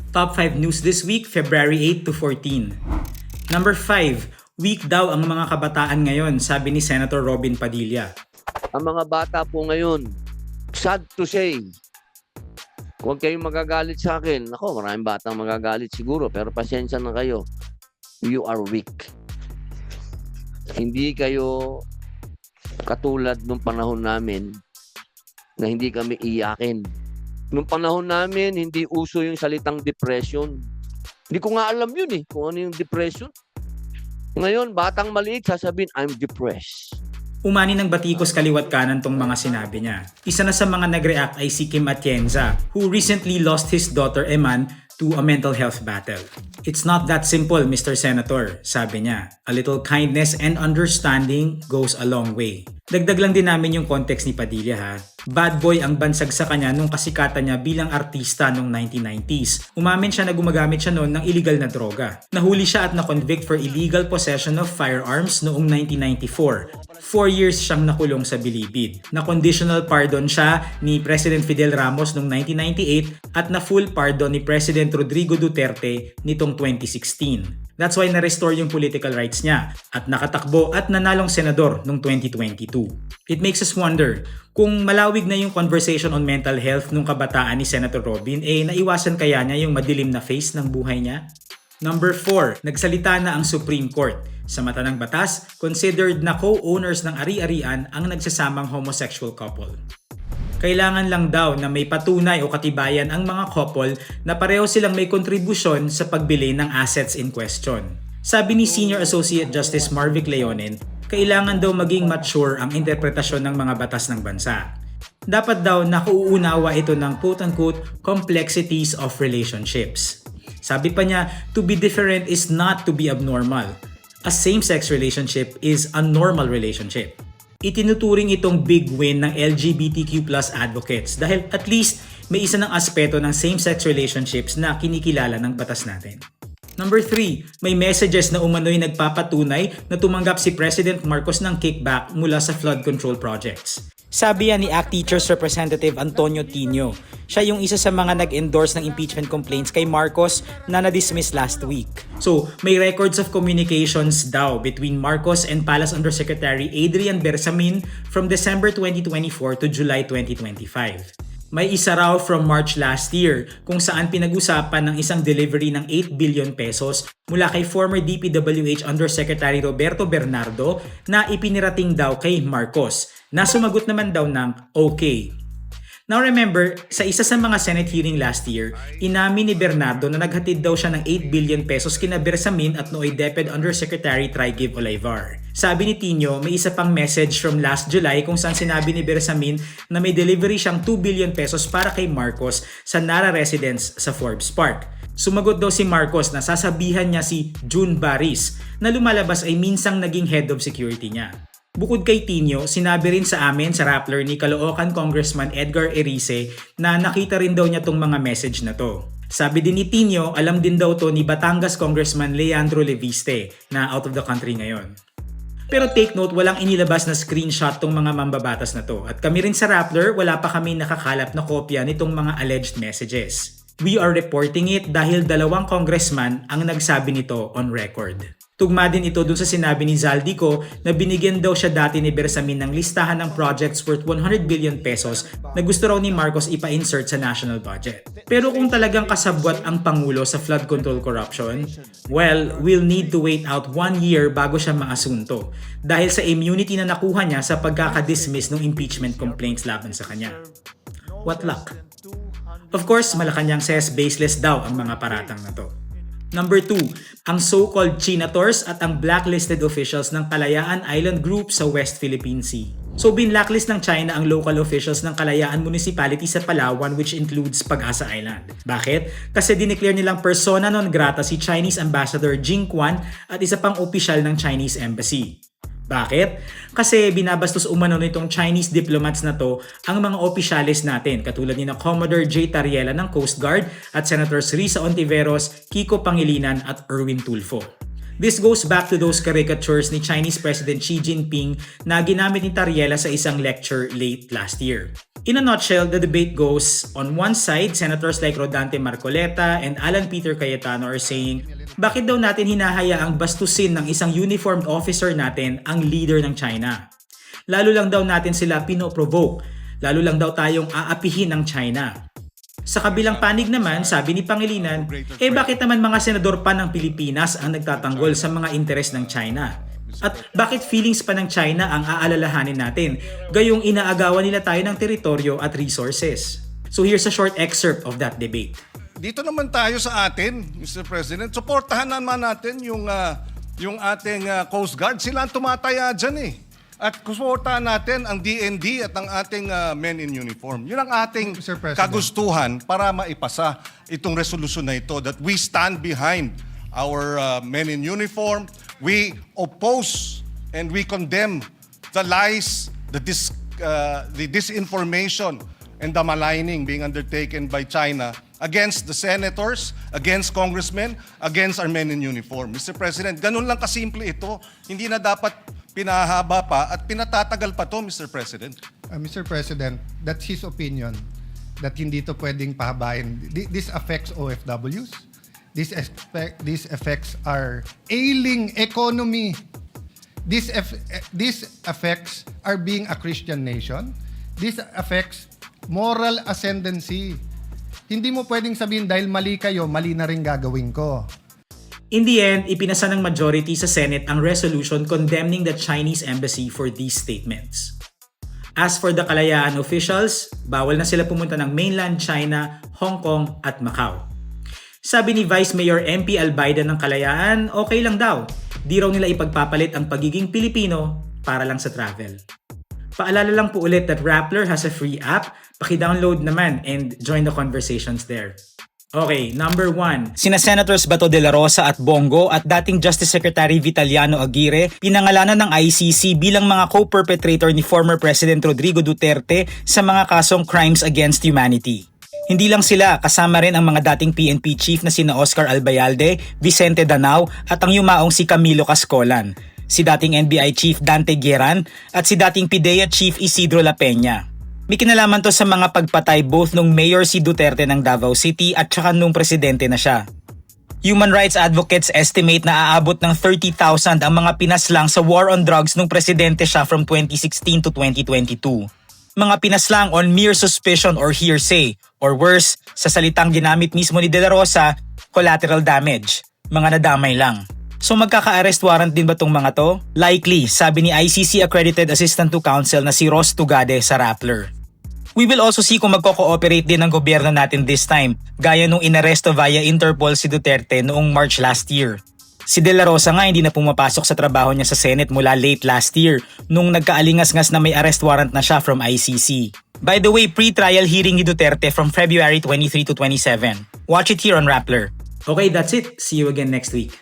Top 5 news this week, February 8 to 14. Number 5, weak daw ang mga kabataan ngayon, sabi ni Senator Robin Padilla. Ang mga bata po ngayon, sad to say, huwag kayong magagalit sa akin. Ako, maraming batang magagalit siguro, pero pasensya na kayo. You are weak. Hindi kayo katulad nung panahon namin na hindi kami iyakin. Nung panahon namin, hindi uso yung salitang depression. Hindi ko nga alam yun kung ano yung depression. Ngayon, batang maliit, sasabihin, I'm depressed. Umani ng batikos kaliwat kanan tong mga sinabi niya. Isa na sa mga nag-react ay si Kim Atienza, who recently lost his daughter Eman to a mental health battle. It's not that simple, Mr. Senator, sabi niya. A little kindness and understanding goes a long way. Dagdag lang din namin yung context ni Padilla ha. Bad boy ang bansag sa kanya nung kasikatan niya bilang artista noong 1990s. Umamin siya na gumagamit siya noon ng illegal na droga. Nahuli siya at na-convict for illegal possession of firearms noong 1994. 4 years siyang nakulong sa bilibid. Na-conditional pardon siya ni President Fidel Ramos noong 1998 at na-full pardon ni President Rodrigo Duterte nitong 2016. That's why na-restore yung political rights niya at nakatakbo at nanalong senador noong 2022. It makes us wonder, kung malawig na yung conversation on mental health nung kabataan ni Senator Robin, naiwasan kaya niya yung madilim na face ng buhay niya? Number 4, nagsalita na ang Supreme Court. Sa mata ng batas, considered na co-owners ng ari-arian ang nagsasamang homosexual couple. Kailangan lang daw na may patunay o katibayan ang mga couple na pareho silang may kontribusyon sa pagbili ng assets in question. Sabi ni Senior Associate Justice Marvic Leonen, kailangan daw maging mature ang interpretasyon ng mga batas ng bansa. Dapat daw nakuunawa ito ng quote-unquote complexities of relationships. Sabi pa niya, to be different is not to be abnormal. A same-sex relationship is a normal relationship. Itinuturing itong big win ng LGBTQ+ advocates dahil at least may isa ng aspeto ng same-sex relationships na kinikilala ng batas natin. Number 3, may messages na umano'y nagpapatunay na tumanggap si President Marcos ng kickback mula sa flood control projects. Sabi yan ni ACT Teachers Representative Antonio Tino. Siya yung isa sa mga nag-endorse ng impeachment complaints kay Marcos na na-dismiss last week. So, may records of communications daw between Marcos and Palace Undersecretary Adrian Bersamin from December 2024 to July 2025. May isa raw from March last year kung saan pinag-usapan ng isang delivery ng 8 billion pesos mula kay former DPWH Undersecretary Roberto Bernardo na ipinirating daw kay Marcos na sumagot naman daw ng okay. Now remember, sa isa sa mga Senate hearing last year, inamin ni Bernardo na naghatid daw siya ng 8 billion pesos kina Bersamin at nooy DepEd Undersecretary Trigib Olivar. Sabi ni Tino, may isa pang message from last July kung saan sinabi ni Bersamin na may delivery siyang 2 billion pesos para kay Marcos sa Nara residence sa Forbes Park. Sumagot daw si Marcos na sasabihan niya si June Baris na lumalabas ay minsang naging head of security niya. Bukod kay Tino, sinabi rin sa amin sa Rappler ni Caloocan Congressman Edgar Erice na nakita rin daw niya tong mga message na to. Sabi din ni Tino, alam din daw to ni Batangas Congressman Leandro Leviste na out of the country ngayon. Pero take note, walang inilabas na screenshot tong mga mambabatas na to. At kami rin sa Rappler, wala pa kami nakakalap na kopya nitong mga alleged messages. We are reporting it dahil 2 congressman ang nagsabi nito on record. Tugma din ito dun sa sinabi ni Zaldico na binigyan daw siya dati ni Bersamin ng listahan ng projects worth 100 billion pesos na gusto raw ni Marcos ipa-insert sa national budget. Pero kung talagang kasabwat ang Pangulo sa flood control corruption, well, we'll need to wait out 1 year bago siya maasunto dahil sa immunity na nakuha niya sa pagkakadismiss ng impeachment complaints laban sa kanya. What luck? Of course, Malacanang says baseless daw ang mga paratang na to. Number 2, ang so-called Chinators at ang blacklisted officials ng Kalayaan Island Group sa West Philippine Sea. So binlacklist ng China ang local officials ng Kalayaan Municipality sa Palawan which includes Pag-asa Island. Bakit? Kasi dineclare nilang persona non grata si Chinese Ambassador Jing Quan at isa pang opisyal ng Chinese Embassy. Bakit? Kasi binabastos umano nitong Chinese diplomats na to ang mga opisyalis natin katulad ni na Commodore J. Tariela ng Coast Guard at Senators Risa Ontiveros, Kiko Pangilinan at Erwin Tulfo. This goes back to those caricatures ni Chinese President Xi Jinping na ginamit ni Tariela sa isang lecture late last year. In a nutshell, the debate goes, on one side, senators like Rodante Marcoleta and Alan Peter Cayetano are saying, bakit daw natin hinahayaang bastusin ng isang uniformed officer natin ang leader ng China? Lalo lang daw natin sila pinoprovoke, lalo lang daw tayong aapihin ng China. Sa kabilang panig naman, sabi ni Pangilinan, bakit naman mga senador pa ng Pilipinas ang nagtatanggol sa mga interes ng China? At bakit feelings pa ng China ang aalalahanin natin, gayong inaagawan nila tayo ng teritoryo at resources? So here's a short excerpt of that debate. Dito naman tayo sa atin, Mr. President. Suportahan naman natin yung ating Coast Guard. Sila ang tumataya dyan eh. At suportahan natin ang DND at ang ating men in uniform. Yun ang ating Mr. President. kagustuhan para maipasa itong resolusyon na ito that we stand behind our men in uniform. We oppose and we condemn the lies, the disinformation, and the maligning being undertaken by China against the senators, against congressmen, against our men in uniform. Mr. President, ganun lang kasimple ito. Hindi na dapat pinahaba pa at pinatatagal pa to, Mr. President. Mr. President, that's his opinion that hindi to pwedeng pahabain. This affects OFWs. This affects our ailing economy. This affects our being a Christian nation. This affects moral ascendancy. Hindi mo pwedeng sabihin dahil mali kayo, mali na rin gagawin ko. In the end, ipinasa ng majority sa Senate ang resolution condemning the Chinese embassy for these statements. As for the Kalayaan officials, bawal na sila pumunta ng mainland China, Hong Kong at Macau. Sabi ni Vice Mayor MP Albaida ng Kalayaan, okay lang daw. Di raw nila ipagpapalit ang pagiging Pilipino para lang sa travel. Paalala lang po ulit that Rappler has a free app. Paki-download naman and join the conversations there. Okay, number 1. Sina Senators Bato de la Rosa at Bongo at dating Justice Secretary Vitaliano Aguirre pinangalanan ng ICC bilang mga co-perpetrator ni former President Rodrigo Duterte sa mga kasong crimes against humanity. Hindi lang sila, kasama rin ang mga dating PNP chief na sina Oscar Albayalde, Vicente Danao at ang yumaong si Camilo Cascolan, si dating NBI chief Dante Gueran at si dating PIDEA chief Isidro La Peña. May kinalaman to sa mga pagpatay both nung mayor si Duterte ng Davao City at saka nung presidente na siya. Human rights advocates estimate na aabot ng 30,000 ang mga pinaslang sa war on drugs nung presidente siya from 2016 to 2022. Mga pinaslang on mere suspicion or hearsay, or worse, sa salitang ginamit mismo ni De La Rosa, collateral damage, mga nadamay lang. So magkaka-arrest warrant din ba tong mga to? Likely, sabi ni ICC Accredited Assistant to Counsel na si Ross Tugade sa Rappler. We will also see kung magko-cooperate din ang gobyerno natin this time, gaya nung inaresto via Interpol si Duterte noong March last year. Si De La Rosa nga hindi na pumapasok sa trabaho niya sa Senate mula late last year nung nagkaalingas-ngas na may arrest warrant na siya from ICC. By the way, pre-trial hearing ni Duterte from February 23 to 27. Watch it here on Rappler. Okay, that's it. See you again next week.